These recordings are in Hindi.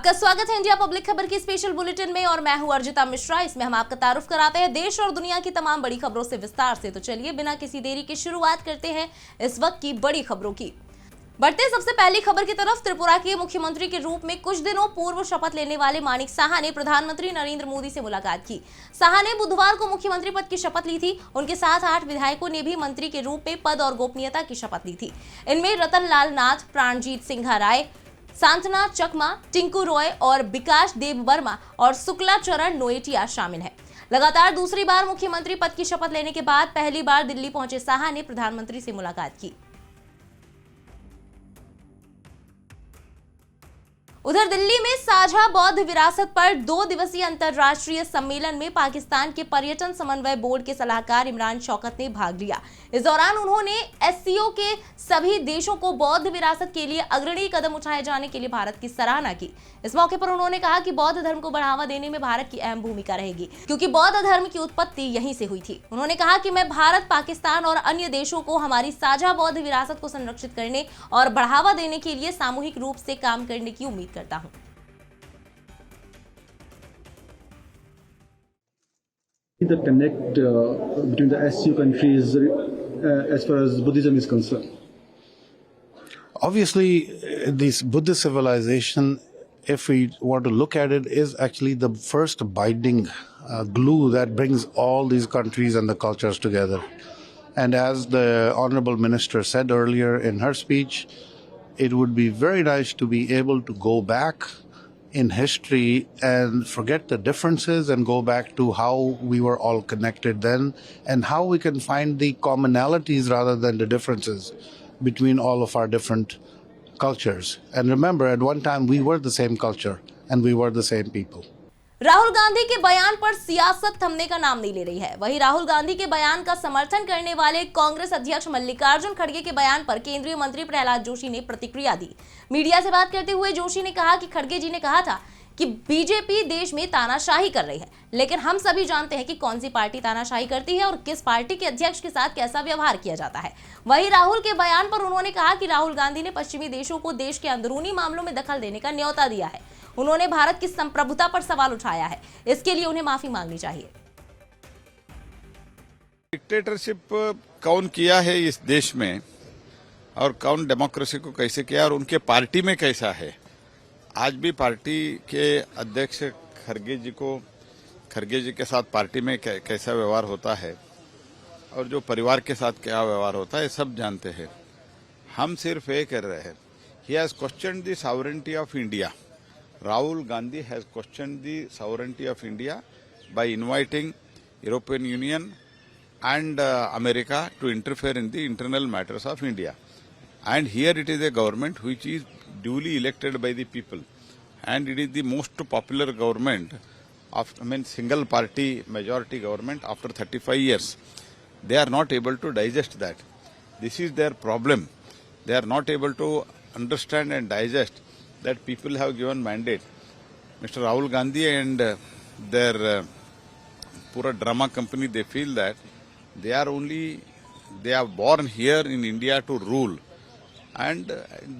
आपका स्वागत है इंडिया पब्लिक खबर की स्पेशल बुलेटिन में और मैं हूं अर्जिता मिश्रा। इसमें हम आपका तारुफ कराते हैं देश और दुनिया की तमाम बड़ी खबरों से विस्तार से। तो चलिए बिना किसी देरी की शुरुआत करते हैं इस वक्त की बड़ी खबरों की। बढ़ते सबसे पहली खबर की तरफ। त्रिपुरा के मुख्यमंत्री के रूप में कुछ दिनों पूर्व शपथ लेने वाले मानिक साहा ने प्रधानमंत्री नरेंद्र मोदी से मुलाकात की। साहा ने बुधवार को मुख्यमंत्री पद की शपथ ली थी। उनके साथ 8 विधायकों ने भी मंत्री के रूप में पद और गोपनीयता की शपथ ली थी। इनमें रतन लाल नाथ, प्राणजीत सिंह राय, सांतना चकमा, टिंकू रॉय और विकास देव वर्मा और शुक्ला चरण नोएटिया शामिल हैं। लगातार दूसरी बार मुख्यमंत्री पद की शपथ लेने के बाद पहली बार दिल्ली पहुंचे साहा ने प्रधानमंत्री से मुलाकात की। उधर दिल्ली में साझा बौद्ध विरासत पर 2 दिवसीय अंतर्राष्ट्रीय सम्मेलन में पाकिस्तान के पर्यटन समन्वय बोर्ड के सलाहकार इमरान शौकत ने भाग लिया। इस दौरान उन्होंने एससीओ के सभी देशों को बौद्ध विरासत के लिए अग्रणी कदम उठाए जाने के लिए भारत की सराहना की। इस मौके पर उन्होंने कहा कि बौद्ध धर्म को बढ़ावा देने में भारत की अहम भूमिका रहेगी, क्योंकि बौद्ध धर्म की उत्पत्ति यहीं से हुई थी। उन्होंने कहा कि मैं भारत, पाकिस्तान और अन्य देशों को हमारी साझा बौद्ध विरासत को संरक्षित करने और बढ़ावा देने के लिए सामूहिक रूप से काम करने की उम्मीद करता हूं। The connect between the SCO countries as far as Buddhism is concerned? Obviously, this Buddhist civilization, if we want to look at it, is actually the first binding glue that brings all these countries and the cultures together. And as the Honorable Minister said earlier in her speech, it would be very nice to be able to go back in history and forget the differences and go back to how we were all connected then and how we can find the commonalities rather than the differences between all of our different cultures. And remember, at one time we were the same culture and we were the same people. Rahul Gandhi के बयान पर सियासत थमने का नाम नहीं ले रही है। वहीं राहुल गांधी के बयान का समर्थन करने वाले कांग्रेस अध्यक्ष मल्लिकार्जुन खड़गे के बयान पर केंद्रीय मंत्री प्रहलाद जोशी ने प्रतिक्रिया दी। मीडिया से बात करते हुए जोशी ने कहा कि खड़गे जी ने कहा था कि बीजेपी देश में तानाशाही कर रही है, लेकिन हम सभी जानते हैं कि कौन सी पार्टी तानाशाही करती है और किस पार्टी के अध्यक्ष के साथ कैसा व्यवहार किया जाता है। वहीं राहुल के बयान पर उन्होंने कहा कि राहुल गांधी ने पश्चिमी देशों को देश के अंदरूनी मामलों में दखल देने का न्योता दिया है। उन्होंने भारत की संप्रभुता पर सवाल उठाया है, इसके लिए उन्हें माफी मांगनी चाहिए। डिक्टेटरशिप कौन किया है इस देश में और कौन डेमोक्रेसी को कैसे किया और उनके पार्टी में कैसा है। आज भी पार्टी के अध्यक्ष खड़गे जी के साथ पार्टी में कैसा व्यवहार होता है और जो परिवार के साथ क्या व्यवहार होता है सब जानते हैं। हम सिर्फ ये कर रहे हैं, he has questioned the sovereignty of India. Rahul Gandhi has questioned the sovereignty of India by inviting European Union and America to interfere in the internal matters of India. And here it is a government which is duly elected by the people. And it is the most popular government of, single party majority government after 35 years. They are not able to digest that. This is their problem. They are not able to understand and digest that people have given mandate. Mr. Rahul Gandhi and their pura drama company, they feel that they are born here in India to rule. And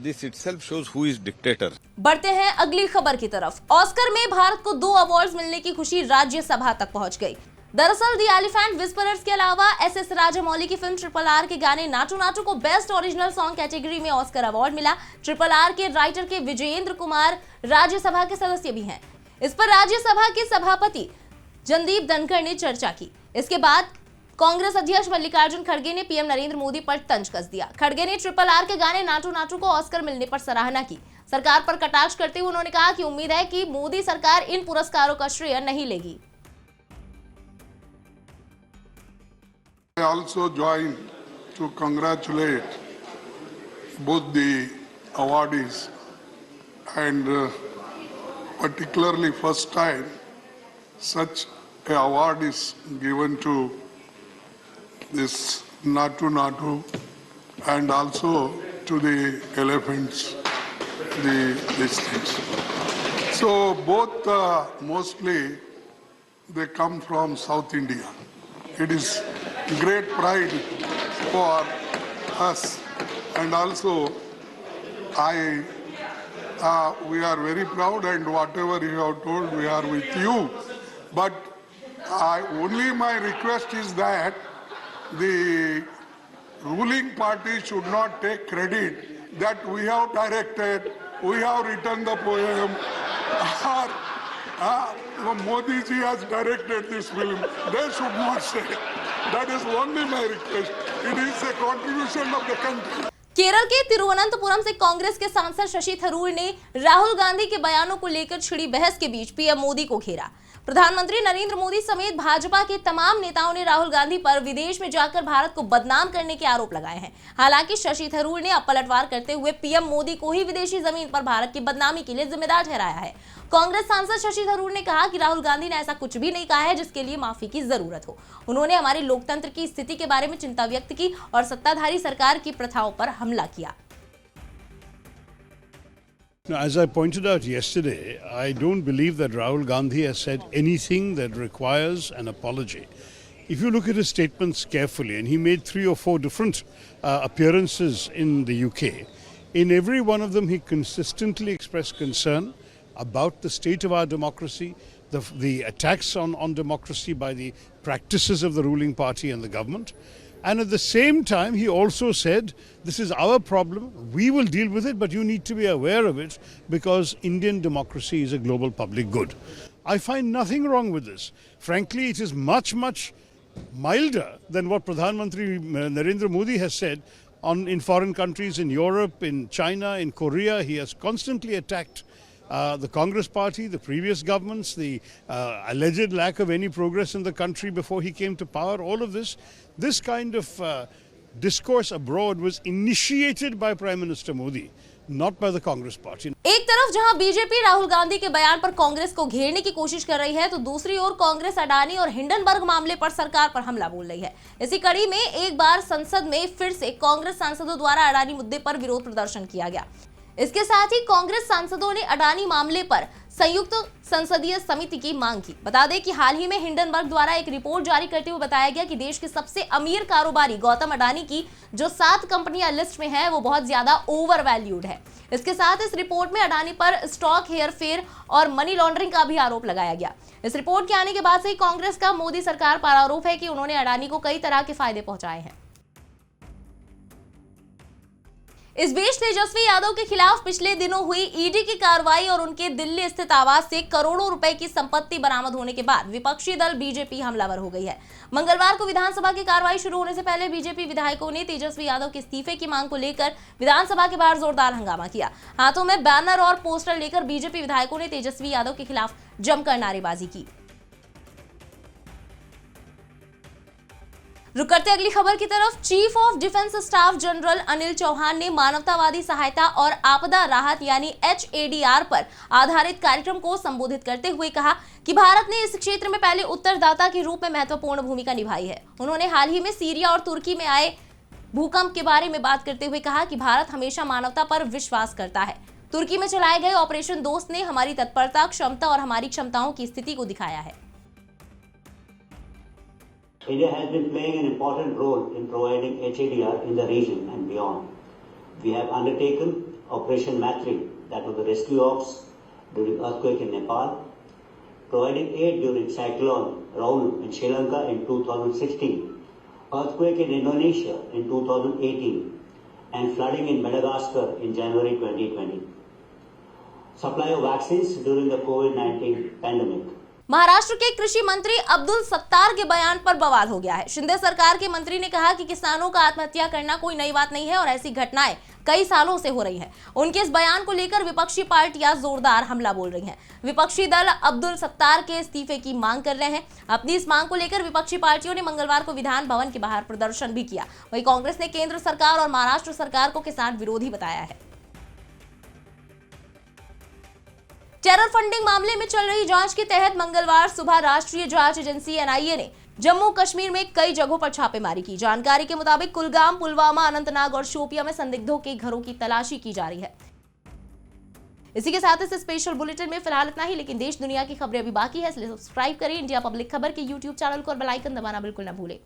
this itself shows who is dictator. बढ़ते हैं अगली खबर की तरफ। ऑस्कर में भारत को 2 अवार्ड्स मिलने की खुशी राज्यसभा तक पहुंच गई। दरअसल द एलिफेंट विस्परर्स के अलावा एस राजामौली की फिल्म RRR के गाने नाटू नाटू को बेस्ट ओरिजिनल सॉन्ग कैटेगरी में ऑस्कर अवार्ड मिला। RRR के राइटर के विजयेंद्र कुमार राज्यसभा के सदस्य भी हैं। इस पर राज्यसभा के सभापति जनदीप धनखड़ ने चर्चा की। इसके बाद कांग्रेस अध्यक्ष मल्लिकार्जुन खड़गे ने पीएम नरेंद्र मोदी पर तंज कस दिया। खड़गे ने RRR के गाने नाटू नाटू को ऑस्कर मिलने पर सराहना की। सरकार पर कटाक्ष करते हुए उन्होंने कहा कि उम्मीद है कि मोदी सरकार इन पुरस्कारों का श्रेय नहीं लेगी। I also join to congratulate both the awardees and particularly first time such an award is given to this Natu Natu and also to the elephants, these things. So both mostly they come from South India. It is great pride for us, and also I we are very proud, and whatever you have told, we are with you. But only my request is that the ruling party should not take credit that we have directed, we have written the poem, or Modi ji has directed this film. They should not say. That is only my request. It is a contribution of the country. Kerala के तिरुवनंतपुरम से कांग्रेस के सांसद शशि थरूर ने राहुल गांधी के बयानों को लेकर छिड़ी बहस के बीच पीएम मोदी को घेरा। प्रधानमंत्री नरेंद्र मोदी समेत भाजपा के तमाम नेताओं ने राहुल गांधी पर विदेश में जाकर भारत को बदनाम करने के आरोप लगाए हैं। हालांकि शशि थरूर ने अब पलटवार करते हुए पीएम मोदी को ही विदेशी जमीन पर भारत की बदनामी के लिए जिम्मेदार ठहराया है। कांग्रेस सांसद शशि थरूर ने कहा कि राहुल गांधी ने ऐसा कुछ भी नहीं कहा है जिसके लिए माफी की जरूरत हो। उन्होंने हमारे लोकतंत्र की स्थिति के बारे में चिंता व्यक्त की और सत्ताधारी सरकार की प्रथाओं पर हमला किया। Now, as I pointed out yesterday, I don't believe that Rahul Gandhi has said anything that requires an apology. If you look at his statements carefully, and he made 3 or 4 different appearances in the UK, in every one of them he consistently expressed concern about the state of our democracy, the attacks on democracy by the practices of the ruling party and the government. And at the same time, he also said, this is our problem, we will deal with it, but you need to be aware of it because Indian democracy is a global public good. I find nothing wrong with this. Frankly, it is much, much milder than what Pradhan Mantri Narendra Modi has said in foreign countries, in Europe, in China, in Korea. He has constantly attacked the Congress party, the previous governments, the alleged lack of any progress in the country before he came to power. All of this kind of discourse abroad was initiated by Prime Minister Modi, not by the Congress party. एक तरफ जहां बीजेपी राहुल गांधी के बयान पर कांग्रेस को घेरने की कोशिश कर रही है, तो दूसरी ओर कांग्रेस अडानी और हिंडनबर्ग मामले पर सरकार पर हमला बोल रही है। इसी कड़ी में एक बार संसद में फिर से कांग्रेस सांसदों द्वारा अडानी मुद्दे पर विरोध प्रदर्शन किया गया। इसके साथ ही कांग्रेस सांसदों ने अडानी मामले पर संयुक्त संसदीय समिति की मांग की। बता दें कि हाल ही में हिंडनबर्ग द्वारा एक रिपोर्ट जारी करते हुए बताया गया कि देश के सबसे अमीर कारोबारी गौतम अडानी की जो 7 कंपनियां लिस्ट में हैं, वो बहुत ज्यादा ओवर वैल्यूड है। इसके साथ इस रिपोर्ट में अडानी पर स्टॉक हेरफेर और मनी लॉन्ड्रिंग का भी आरोप लगाया गया। इस रिपोर्ट के आने के बाद से ही कांग्रेस का मोदी सरकार पर आरोप है कि उन्होंने अडानी को कई तरह के फायदे पहुंचाए हैं। इस बीच तेजस्वी यादव के खिलाफ पिछले दिनों हुई ईडी की कार्रवाई और उनके दिल्ली स्थित आवास से करोड़ों रुपए की संपत्ति बरामद होने के बाद विपक्षी दल बीजेपी हमलावर हो गई है। मंगलवार को विधानसभा की कार्रवाई शुरू होने से पहले बीजेपी विधायकों ने तेजस्वी यादव के इस्तीफे की मांग को लेकर विधानसभा के बाहर जोरदार हंगामा किया। हाथों में बैनर और पोस्टर लेकर बीजेपी विधायकों ने तेजस्वी यादव के खिलाफ जमकर नारेबाजी की। रुक करते अगली खबर की तरफ। Chief of defence staff general Anil Chauhan ने मानवतावादी सहायता और आपदा राहत यानी HADR पर आधारित कार्यक्रम को संबोधित करते हुए कहा कि भारत ने इस क्षेत्र में पहले उत्तरदाता के रूप में महत्वपूर्ण भूमिका निभाई है। उन्होंने हाल ही में सीरिया और तुर्की में आए भूकंप के बारे में बात करते हुए कहा कि भारत हमेशा मानवता पर विश्वास करता है। तुर्की में चलाए गए ऑपरेशन दोस्त ने हमारी तत्परता, क्षमता और हमारी क्षमताओं की स्थिति को दिखाया है। India has been playing an important role in providing HADR in the region and beyond. We have undertaken Operation Maitri, that was the rescue ops during earthquake in Nepal, providing aid during cyclone Raul in Sri Lanka in 2016, earthquake in Indonesia in 2018, and flooding in Madagascar in January 2020. Supply of vaccines during the COVID-19 pandemic. Maharashtra के कृषि मंत्री अब्दुल सत्तार के बयान पर बवाल हो गया है। शिंदे सरकार के मंत्री ने कहा कि किसानों का आत्महत्या करना कोई नई बात नहीं है और ऐसी घटनाएं कई सालों से हो रही हैं। उनके इस बयान को लेकर विपक्षी पार्टियां जोरदार हमला बोल रही हैं। विपक्षी दल अब्दुल सत्तार के इस्तीफे की मांग कर रहे हैं। अपनी इस मांग को लेकर विपक्षी पार्टियों ने मंगलवार को विधान भवन के बाहर प्रदर्शन भी किया। वहीं कांग्रेस ने केंद्र सरकार और महाराष्ट्र सरकार को किसान विरोधी बताया है। टेरर फंडिंग मामले में चल रही जांच के तहत मंगलवार सुबह राष्ट्रीय जांच एजेंसी NIA ने जम्मू कश्मीर में कई जगहों पर छापेमारी की। जानकारी के मुताबिक कुलगाम, पुलवामा, अनंतनाग और शोपिया में संदिग्धों के घरों की तलाशी की जा रही है। इसी के साथ इस स्पेशल बुलेटिन में फिलहाल इतना ही, लेकिन देश दुनिया की खबरें अभी बाकी है, इसलिए सब्सक्राइब करें इंडिया पब्लिक खबर के YouTube चैनल को और बेल आइकन दबाना बिल्कुल न भूलें।